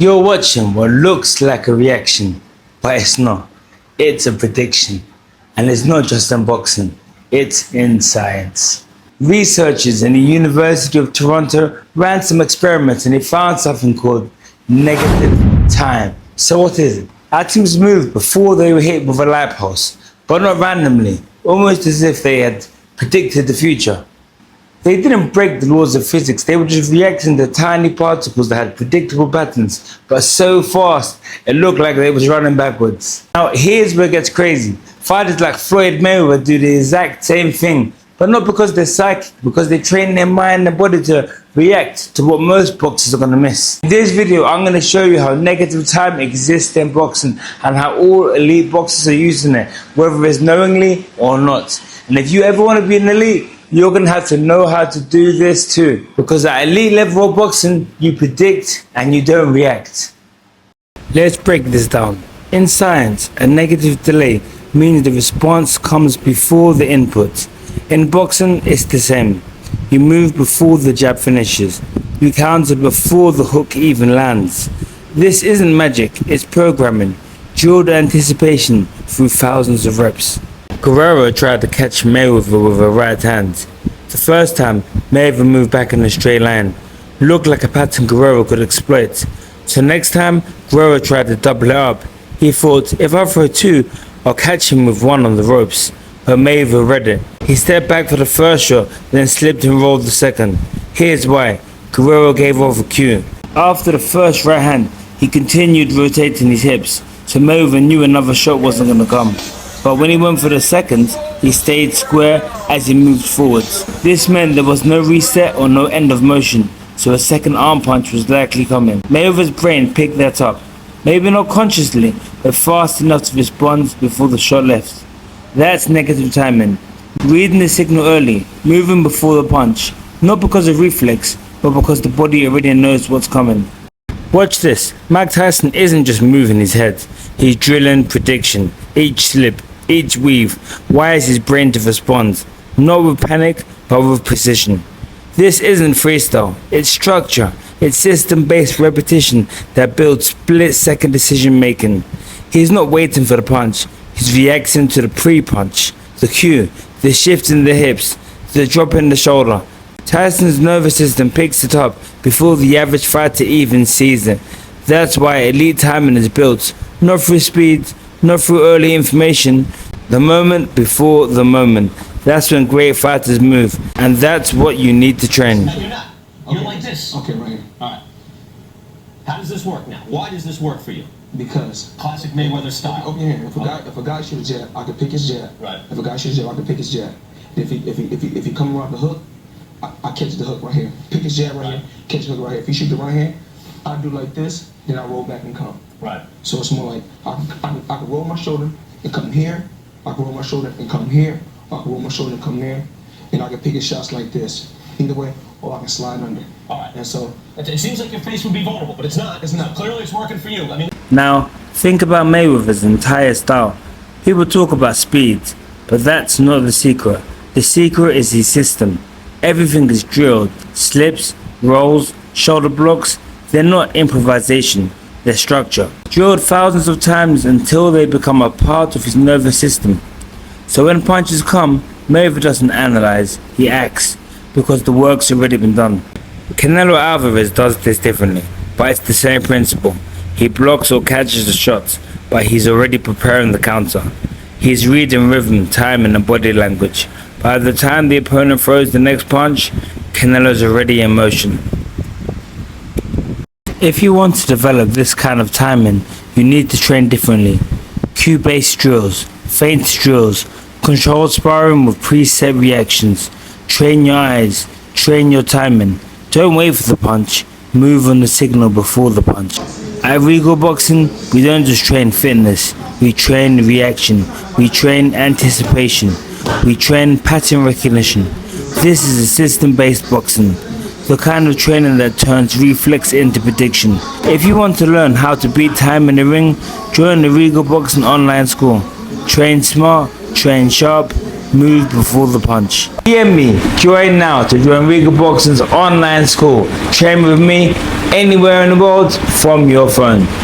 You're watching what looks like a reaction, but it's not. It's a prediction. And it's not just in boxing, it's in science. Researchers in the University of Toronto ran some experiments and they found something called negative time. So what is it? Atoms move before they were hit with a light pulse, but not randomly, almost as if they had predicted the future. They didn't break the laws of physics, they were just reacting to tiny particles that had predictable patterns, but so fast it looked like they was running backwards. Now here's where it gets crazy. Fighters like Floyd Mayweather do the exact same thing, but not because they're psychic, because they train their mind and body to react to what most boxers are going to miss. In this video I'm going to show you how negative time exists in boxing and how all elite boxers are using it, whether it's knowingly or not. And if you ever want to be an elite, you're going to have to know how to do this too. Because at elite level of boxing, you predict and you don't react. Let's break this down. In science, a negative delay means the response comes before the input. In boxing, it's the same. You move before the jab finishes. You counter before the hook even lands. This isn't magic, it's programming. Drilled anticipation through thousands of reps. Guerrero tried to catch Mayweather with a right hand. The first time, Mayweather moved back in a straight line. Looked like a pattern Guerrero could exploit. So next time, Guerrero tried to double it up. He thought, if I throw two, I'll catch him with one on the ropes. But Mayweather read it. He stepped back for the first shot, then slipped and rolled the second. Here's why. Guerrero gave off a cue. After the first right hand, he continued rotating his hips, so Mayweather knew another shot wasn't going to come. But when he went for the second, he stayed square as he moved forwards. This meant there was no reset or no end of motion, so a second arm punch was likely coming. Mayweather's brain picked that up, maybe not consciously, but fast enough to respond before the shot left. That's negative timing. Reading the signal early, moving before the punch, not because of reflex, but because the body already knows what's coming. Watch this. Tyson isn't just moving his head, he's drilling prediction. Each slip, each weave wires his brain to respond, not with panic, but with precision. This isn't freestyle, it's structure, it's system-based repetition that builds split-second decision making. He's not waiting for the punch, he's reacting to the pre-punch, the cue, the shift in the hips, the drop in the shoulder. Tyson's nervous system picks it up before the average fighter even sees it. That's why elite timing is built, not through speed, not through early information, the moment before the moment. That's when great fighters move, and that's what you need to train. No, you're not. You're like this. Okay, right here. All right. How does this work now? Why does this work for you? Because Classic Mayweather style. open your hand. If a guy shoot a jab, I can pick his jab. Right. If a guy shoot a jab, I can pick his jab. If he come around the hook, I catch the hook right here. Pick his jab right here. Catch the hook right here. If he shoot the right hand, I do like this, then I roll back and come. Right. So it's more like I can roll my shoulder and come here. I can roll my shoulder and come here. I can roll my shoulder and come there. And I can pick his shots like this. Either way, or I can slide under. All right. And so It seems like your face would be vulnerable, but it's not. It's not. Clearly, it's working for you. I mean. Now, think about Mayweather's entire style. People talk about speed, but that's not the secret. The secret is his system. Everything is drilled. Slips, rolls, shoulder blocks. They're not improvisation, they're structure. Drilled thousands of times until they become a part of his nervous system. So when punches come, Mayweather doesn't analyze, he acts, because the work's already been done. Canelo Alvarez does this differently, but it's the same principle. He blocks or catches the shots, but he's already preparing the counter. He's reading rhythm, timing and body language. By the time the opponent throws the next punch, Canelo's already in motion. If you want to develop this kind of timing, you need to train differently. Cue-based drills, feint drills, controlled sparring with preset reactions. Train your eyes, train your timing. Don't wait for the punch, move on the signal before the punch. At Regal Boxing, we don't just train fitness, we train reaction, we train anticipation, we train pattern recognition. This is a system-based boxing, the kind of training that turns reflex into prediction. If you want to learn how to beat time in the ring, join the Regal Boxing online school. Train smart, train sharp, move before the punch. DM me, join now to join Regal Boxing's online school. Train with me anywhere in the world from your phone.